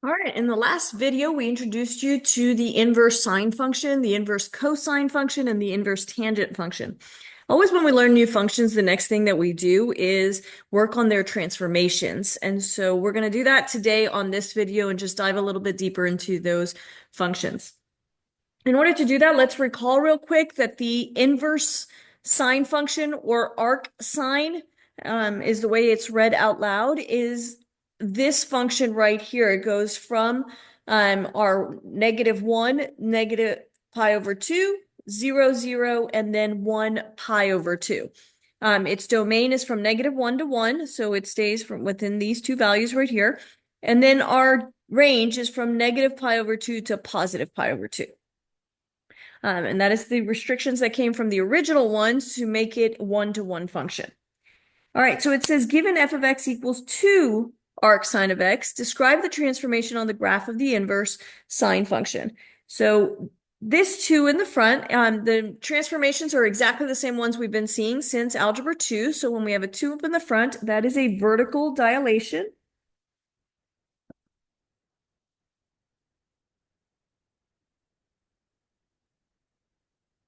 All right, in the last video, we introduced you to the inverse sine function, the inverse cosine function, and the inverse tangent function. Always when we learn new functions, the next thing that we do is work on their transformations. And so we're going to do that today on this video and just dive a little bit deeper into those functions. In order to do that, let's recall real quick that the inverse sine function, or arc sine, is the way it's read out loud, is this function right here. It goes from our -1, negative pi over 2, 0, 0, and then 1 pi over 2. Its domain is from -1 to 1, so it stays from within these two values right here. And then our range is from negative pi over 2 to positive pi over 2. And that is the restrictions that came from the original ones to make it one-to-one function. All right, so it says given f of x equals 2 arc sine of x, describe the transformation on the graph of the inverse sine function. So this 2 in the front, the transformations are exactly the same ones we've been seeing since algebra 2. So when we have a 2 up in the front, that is a vertical dilation.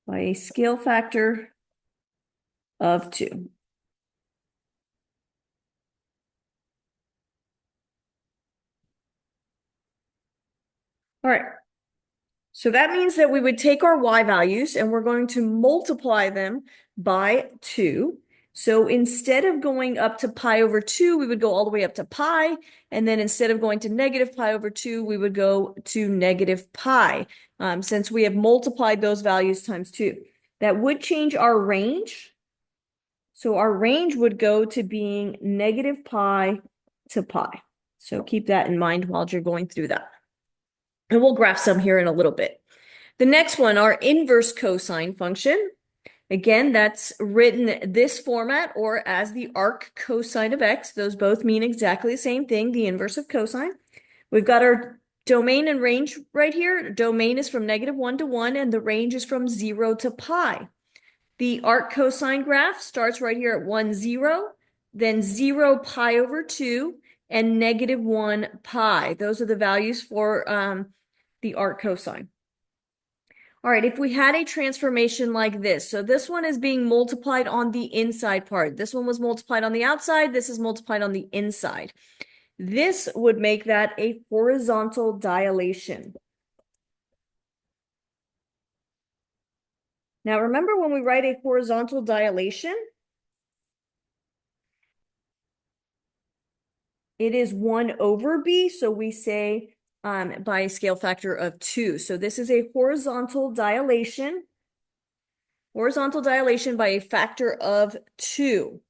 By a scale factor of 2. All right, so that means that we would take our y values and we're going to multiply them by 2. So instead of going up to pi over 2, we would go all the way up to pi. And then instead of going to negative pi over 2, we would go to negative pi, since we have multiplied those values times 2. That would change our range. So our range would go to being negative pi to pi. So keep that in mind while you're going through that. And we'll graph some here in a little bit. The next one, our inverse cosine function. Again, that's written this format or as the arc cosine of x. Those both mean exactly the same thing, the inverse of cosine. We've got our domain and range right here. Domain is from -1 to 1, and the range is from 0 to pi. The arc cosine graph starts right here at 1, 0, then 0 pi over 2, and -1 pi. Those are the values for the arc cosine. All right, if we had a transformation like this, so this one is being multiplied on the inside part. This one was multiplied on the outside. This is multiplied on the inside. This would make that a horizontal dilation. Now, remember when we write a horizontal dilation, it is 1 over b, so we say by a scale factor of 2. So this is a horizontal dilation by a factor of 2.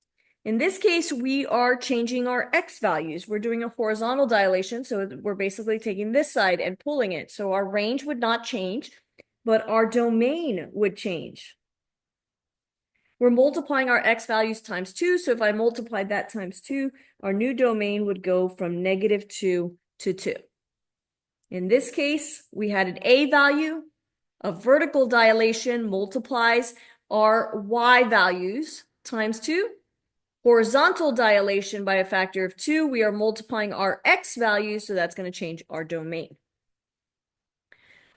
In this case, we are changing our x values. We're doing a horizontal dilation, so we're basically taking this side and pulling it. So our range would not change, but our domain would change. We're multiplying our x values times 2, so if I multiplied that times 2, our new domain would go from -2 to 2. In this case, we had an a value. A vertical dilation multiplies our y values times 2. Horizontal dilation by a factor of 2, we are multiplying our x values, so that's going to change our domain.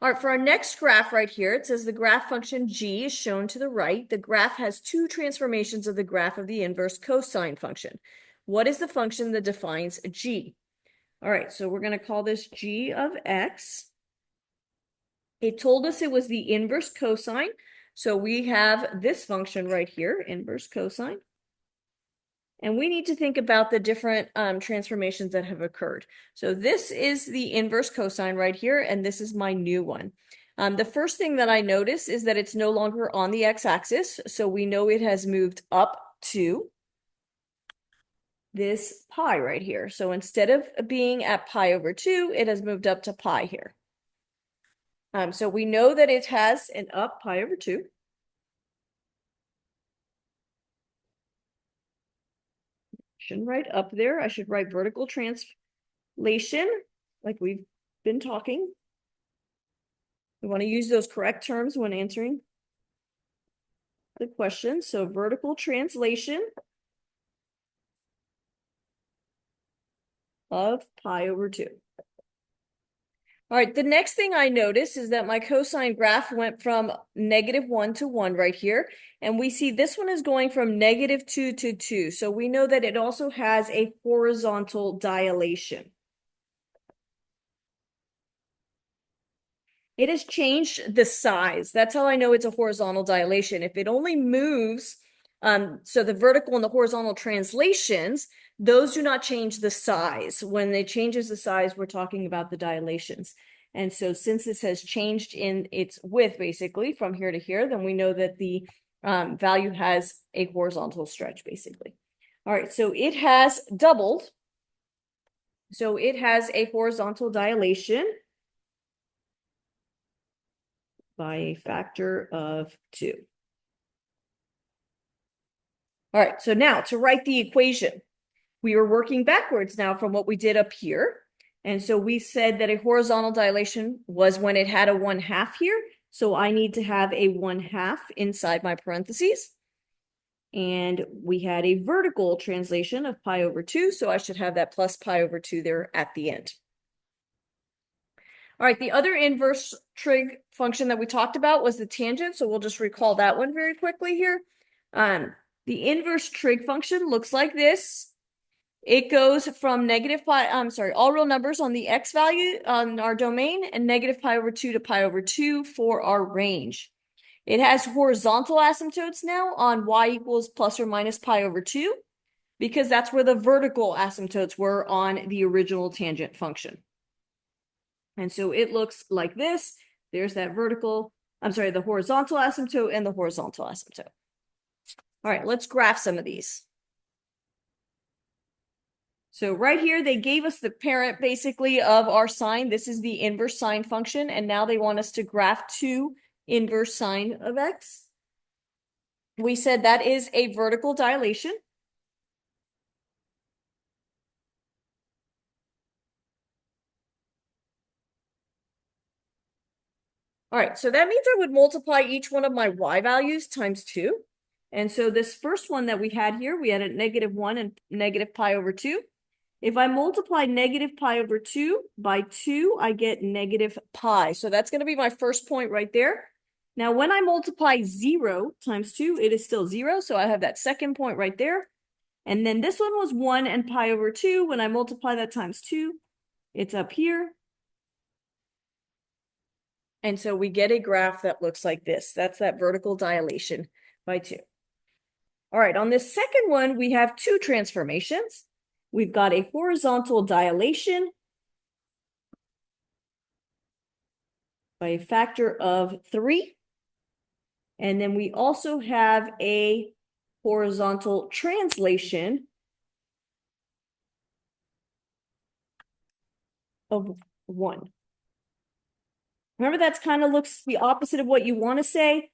All right, for our next graph right here, it says the graph function g is shown to the right. The graph has two transformations of the graph of the inverse cosine function. What is the function that defines g? All right, so we're going to call this g of x. It told us it was the inverse cosine, so we have this function right here, inverse cosine. And we need to think about the different transformations that have occurred. So this is the inverse cosine right here, and this is my new one. The first thing that I notice is that it's no longer on the x-axis, so we know it has moved up to this pi right here. So instead of being at pi over 2, it has moved up to pi here. So we know that it has an up pi over 2. Shouldn't write up there. I should write vertical translation, like we've been talking. We want to use those correct terms when answering the question. So vertical translation of pi over 2. All right, the next thing I notice is that my cosine graph went from -1 to 1 right here. And we see this one is going from -2 to 2. So we know that it also has a horizontal dilation. It has changed the size. That's how I know it's a horizontal dilation. If it only moves, so the vertical and the horizontal translations, those do not change the size. When it changes the size, we're talking about the dilations. And so since this has changed in its width, basically, from here to here, then we know that the value has a horizontal stretch, basically. All right, so it has doubled. So it has a horizontal dilation by a factor of 2. All right, so now to write the equation, we are working backwards now from what we did up here. And so we said that a horizontal dilation was when it had a 1/2 here. So I need to have a 1/2 inside my parentheses. And we had a vertical translation of pi over 2. So I should have that plus pi over 2 there at the end. All right, the other inverse trig function that we talked about was the tangent. So we'll just recall that one very quickly here. The inverse trig function looks like this. It goes from all real numbers on the x value on our domain and -pi over 2 to pi over 2 for our range. It has horizontal asymptotes now on y equals plus or minus pi over 2 because that's where the vertical asymptotes were on the original tangent function. And so it looks like this. There's that the horizontal asymptote and the horizontal asymptote. All right, let's graph some of these. So right here, they gave us the parent basically of our sine. This is the inverse sine function. And now they want us to graph 2 inverse sine of x. We said that is a vertical dilation. All right, so that means I would multiply each one of my y values times 2. And so this first one that we had here, we had a -1 and -pi over 2. If I multiply -pi over 2 by 2, I get -pi. So that's going to be my first point right there. Now, when I multiply 0 times 2, it is still 0. So I have that second point right there. And then this one was 1 and pi over 2. When I multiply that times 2, it's up here. And so we get a graph that looks like this. That's that vertical dilation by 2. All right, on this second one, we have 2 transformations. We've got a horizontal dilation by a factor of 3. And then we also have a horizontal translation of 1. Remember, that's kind of looks the opposite of what you want to say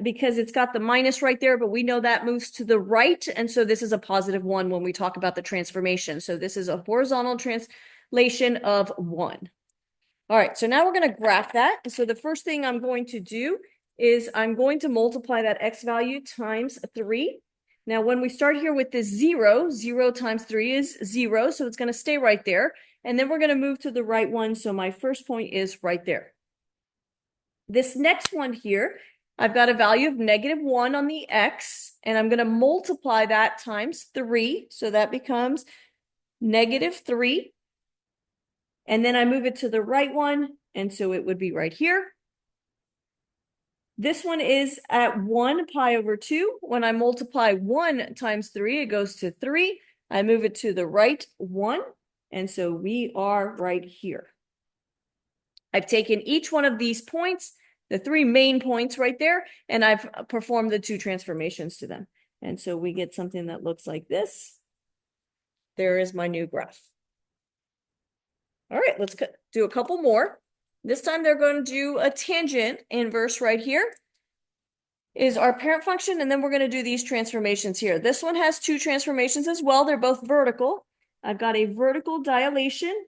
because it's got the minus right there, but we know that moves to the right. And so this is a positive 1 when we talk about the transformation. So this is a horizontal translation of 1. All right, so now we're going to graph that. So the first thing I'm going to do is I'm going to multiply that x value times 3. Now, when we start here with this 0, 0 times 3 is 0, so it's going to stay right there. And then we're going to move to the right one, so my first point is right there. This next one here, I've got a value of -1 on the x, and I'm going to multiply that times 3, so that becomes -3. And then I move it to the right one, and so it would be right here. This one is at 1 pi over 2. When I multiply 1 times 3, it goes to 3. I move it to the right 1, and so we are right here. I've taken each one of these points, the 3 main points right there, and I've performed the 2 transformations to them. And so we get something that looks like this. There is my new graph. All right, let's do a couple more. This time they're going to do a tangent inverse right here is our parent function, and then we're going to do these transformations here. This one has 2 transformations as well. They're both vertical. I've got a vertical dilation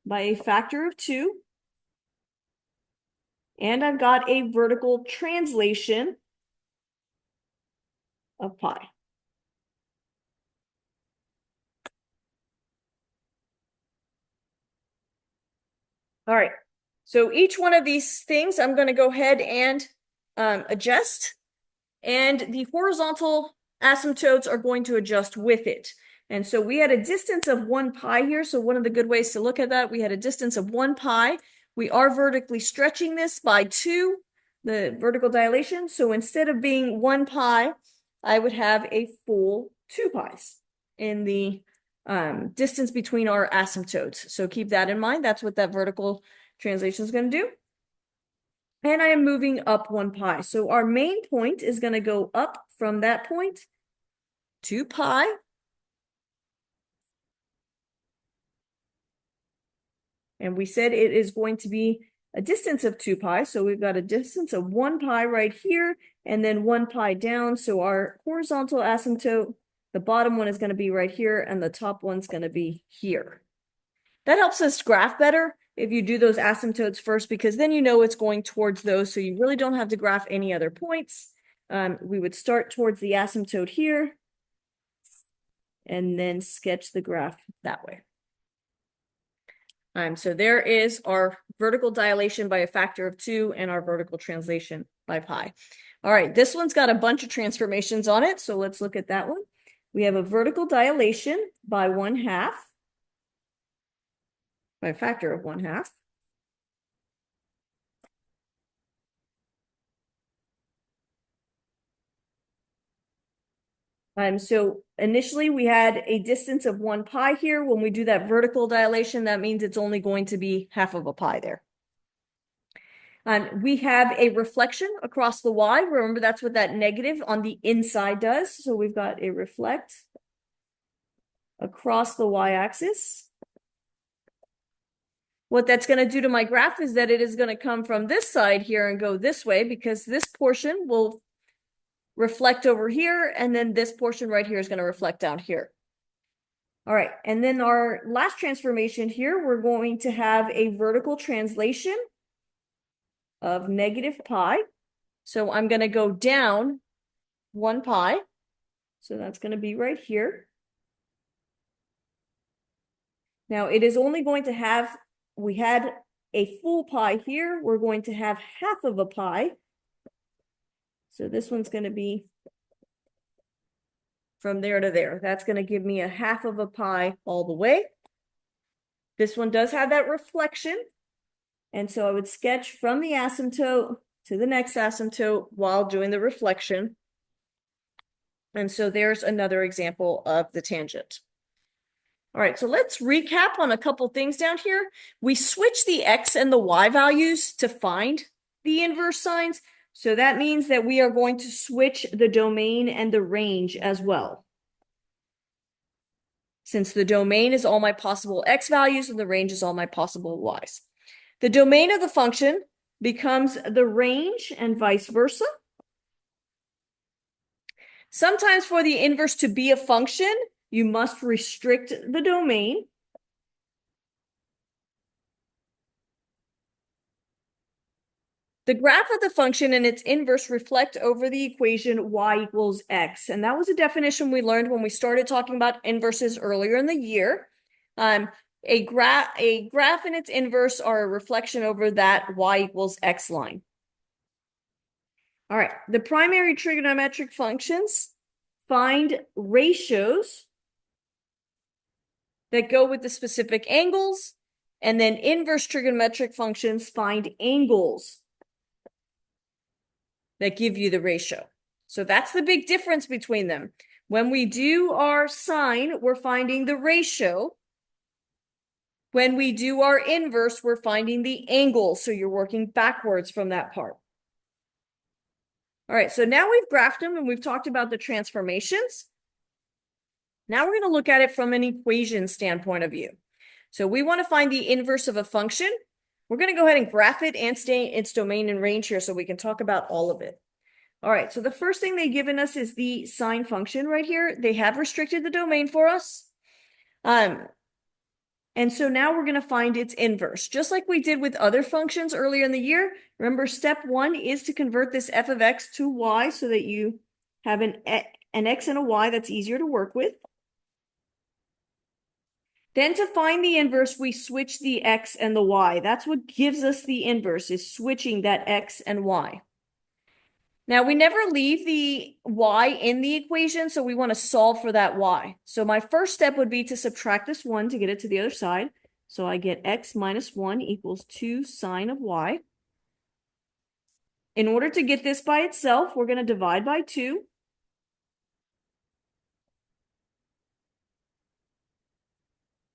by a factor of 2. And I've got a vertical translation of pi. All right. So each one of these things, I'm going to go ahead and adjust. And the horizontal asymptotes are going to adjust with it. And so we had a distance of 1 pi here. So one of the good ways to look at that, we had a distance of 1 pi. We are vertically stretching this by 2, the vertical dilation. So instead of being 1 pi, I would have a full 2 pi's in the distance between our asymptotes. So keep that in mind. That's what that vertical translation is going to do. And I am moving up 1 pi. So our main point is going to go up from that point, 2 pi. And we said it is going to be a distance of 2 pi. So we've got a distance of 1 pi right here, and then 1 pi down. So our horizontal asymptote, the bottom one is going to be right here, and the top one's going to be here. That helps us graph better if you do those asymptotes first, because then you know it's going towards those, so you really don't have to graph any other points. We would start towards the asymptote here, and then sketch the graph that way. So there is our vertical dilation by a factor of 2 and our vertical translation by pi. All right, this one's got a bunch of transformations on it, so let's look at that one. We have a vertical dilation by 1/2, by a factor of 1/2. So initially we had a distance of 1 pi here. When we do that vertical dilation, that means it's only going to be 1/2 of a pi there. We have a reflection across the y. Remember, that's what that negative on the inside does. So we've got a reflect across the y-axis. What that's going to do to my graph is that it is going to come from this side here and go this way, because this portion will reflect over here, and then this portion right here is going to reflect down here. All right, and then our last transformation here, we're going to have a vertical translation of -pi. So I'm going to go down 1 pi. So that's going to be right here. Now it is only going to have, we had a full pi here. We're going to have 1/2 of a pi. So this one's going to be from there to there. That's going to give me a 1/2 of a pi all the way. This one does have that reflection. And so I would sketch from the asymptote to the next asymptote while doing the reflection. And so there's another example of the tangent. All right, so let's recap on a couple things down here. We switch the x and the y values to find the inverse signs. So that means that we are going to switch the domain and the range as well. Since the domain is all my possible x values and the range is all my possible y's. The domain of the function becomes the range and vice versa. Sometimes for the inverse to be a function, you must restrict the domain. The graph of the function and its inverse reflect over the equation y equals x. And that was a definition we learned when we started talking about inverses earlier in the year. A graph and its inverse are a reflection over that y equals x line. All right, the primary trigonometric functions find ratios that go with the specific angles, and then inverse trigonometric functions find angles that give you the ratio. So that's the big difference between them. When we do our sine, we're finding the ratio. When we do our inverse, we're finding the angle. So you're working backwards from that part. All right, so now we've graphed them and we've talked about the transformations. Now we're going to look at it from an equation standpoint of view. So we want to find the inverse of a function. We're going to go ahead and graph it and state its domain and range here so we can talk about all of it. All right, so the first thing they've given us is the sine function right here. They have restricted the domain for us. And so now we're going to find its inverse, just like we did with other functions earlier in the year. Remember, step 1 is to convert this f of x to y so that you have an x and a y that's easier to work with. Then to find the inverse, we switch the x and the y. That's what gives us the inverse, is switching that x and y. Now, we never leave the y in the equation, so we want to solve for that y. So my first step would be to subtract this 1 to get it to the other side. So I get x minus 1 equals 2 sine of y. In order to get this by itself, we're going to divide by 2.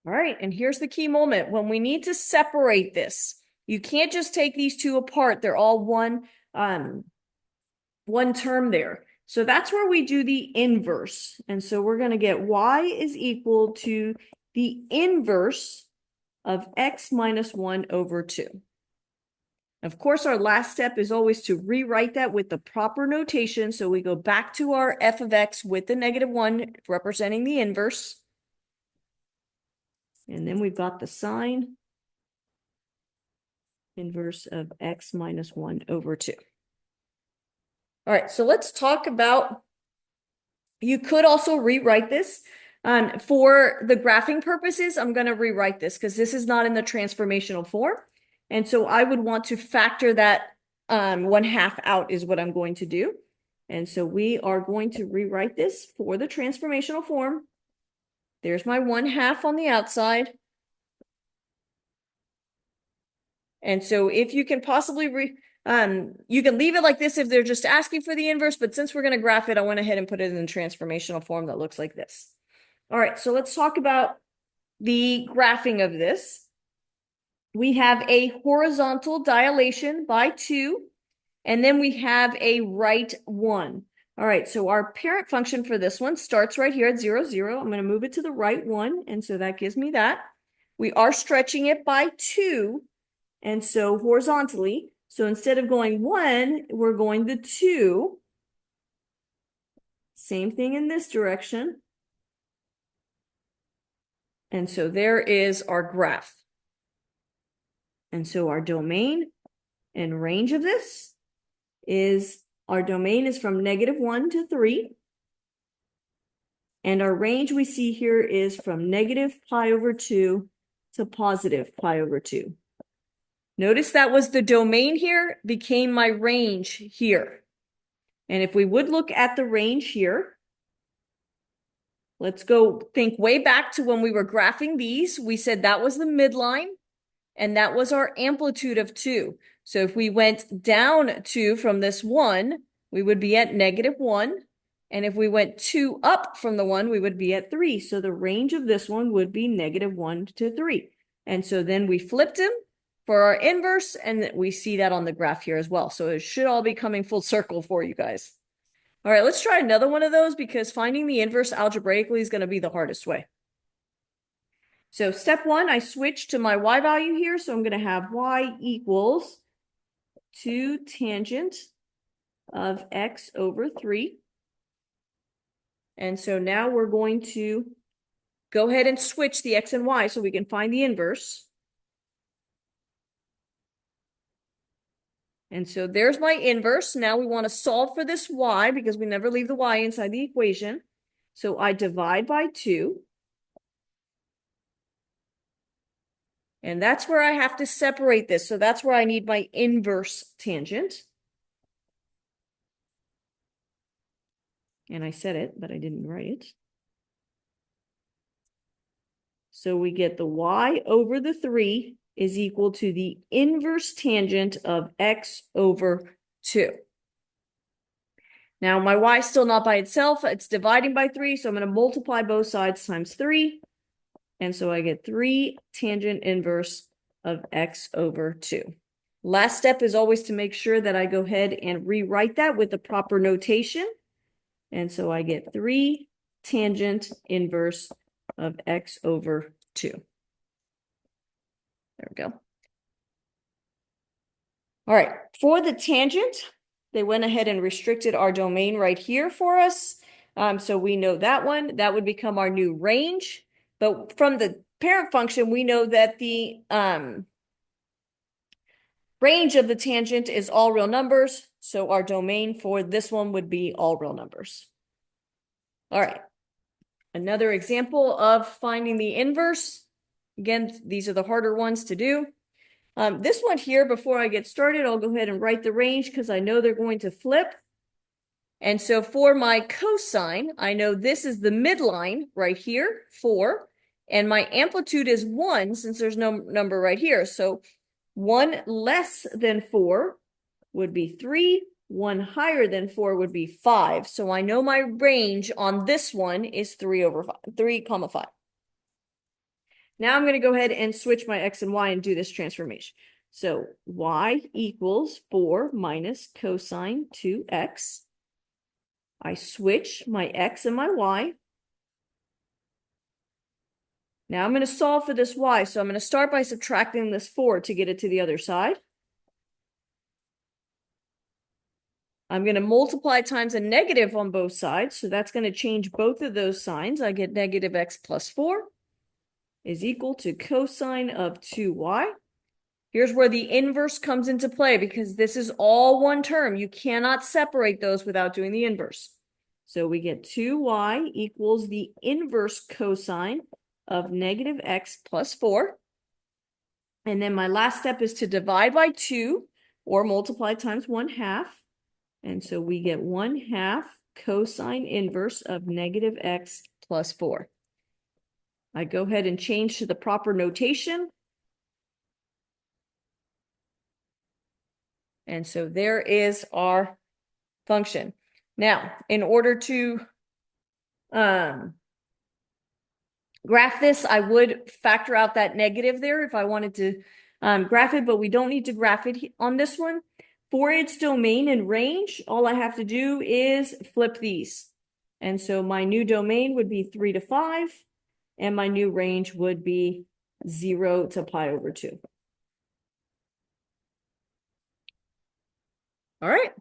All right, and here's the key moment. When we need to separate this, you can't just take these two apart. They're all one term there. So that's where we do the inverse. And so we're going to get y is equal to the inverse of x minus 1 over 2. Of course, our last step is always to rewrite that with the proper notation. So we go back to our f of x with the negative 1 representing the inverse. And then we've got the sine inverse of x minus 1 over 2. All right, so let's talk about, you could also rewrite this. For the graphing purposes, I'm going to rewrite this because this is not in the transformational form. And so I would want to factor that 1/2 out is what I'm going to do. And so we are going to rewrite this for the transformational form. There's my 1/2 on the outside. And so if you can possibly, you can leave it like this if they're just asking for the inverse, but since we're going to graph it, I went ahead and put it in the transformational form that looks like this. All right, so let's talk about the graphing of this. We have a horizontal dilation by 2, and then we have a right 1. All right, so our parent function for this one starts right here at 0, 0. I'm going to move it to the right 1, and so that gives me that. We are stretching it by 2, and so horizontally. So instead of going 1, we're going to 2. Same thing in this direction. And so there is our graph. And so our domain and range of this is, our domain is from -1 to 3. And our range we see here is from -π/2 to +π/2. Notice that was the domain here, became my range here. And if we would look at the range here, let's go think way back to when we were graphing these. We said that was the midline, and that was our amplitude of 2. So if we went down 2 from this 1, we would be at -1. And if we went 2 up from the 1, we would be at 3. So the range of this one would be -1 to 3. And so then we flipped them for our inverse, and we see that on the graph here as well. So it should all be coming full circle for you guys. All right, let's try another one of those because finding the inverse algebraically is going to be the hardest way. So step 1, I switch to my y value here. So I'm going to have y equals 2 tangent of x over 3. And so now we're going to go ahead and switch the x and y so we can find the inverse. And so there's my inverse. Now we want to solve for this y because we never leave the y inside the equation. So I divide by 2. And that's where I have to separate this. So that's where I need my inverse tangent. And I said it, but I didn't write it. So we get the y over the 3 is equal to the inverse tangent of x over 2. Now my y is still not by itself. It's dividing by 3, so I'm going to multiply both sides times 3. And so I get 3 tangent inverse of x over 2. Last step is always to make sure that I go ahead and rewrite that with the proper notation. And so I get 3 tangent inverse of x over 2. There we go. All right, for the tangent, they went ahead and restricted our domain right here for us. So we know that one. That would become our new range. But from the parent function, we know that the range of the tangent is all real numbers. So our domain for this one would be all real numbers. All right. Another example of finding the inverse. Again, these are the harder ones to do. This one here, before I get started, I'll go ahead and write the range because I know they're going to flip. And so for my cosine, I know this is the midline right here, 4, and my amplitude is 1 since there's no number right here. So 1 less than 4 would be 3, 1 higher than 4 would be 5. So I know my range on this one is 3 comma 5. Now I'm going to go ahead and switch my x and y and do this transformation. So y equals 4 minus cosine 2x. I switch my x and my y. Now I'm going to solve for this y. So I'm going to start by subtracting this 4 to get it to the other side. I'm going to multiply times a negative on both sides. So that's going to change both of those signs. I get negative x plus 4 is equal to cosine of 2y. Here's where the inverse comes into play because this is all one term. You cannot separate those without doing the inverse. So we get 2y equals the inverse cosine of negative x plus 4. And then my last step is to divide by 2 or multiply times 1/2. And so we get 1/2 cosine inverse of negative x plus 4. I go ahead and change to the proper notation. And so there is our function. Now, in order to graph this, I would factor out that negative there if I wanted to graph it, but we don't need to graph it on this one. For its domain and range, all I have to do is flip these. And so my new domain would be 3 to 5, and my new range would be 0 to pi over 2. All right,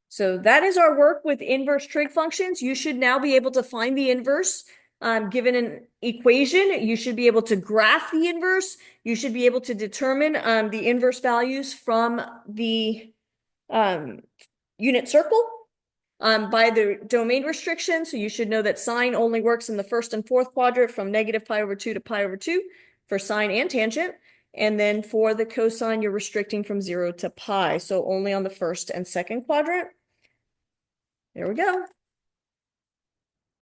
so that is our work with inverse trig functions. You should now be able to find the inverse. Given an equation, you should be able to graph the inverse. You should be able to determine the inverse values from the unit circle by the domain restriction. So you should know that sine only works in the first and fourth quadrant from negative pi over 2 to pi over 2 for sine and tangent. And then for the cosine, you're restricting from 0 to pi. So only on the first and second quadrant. There we go.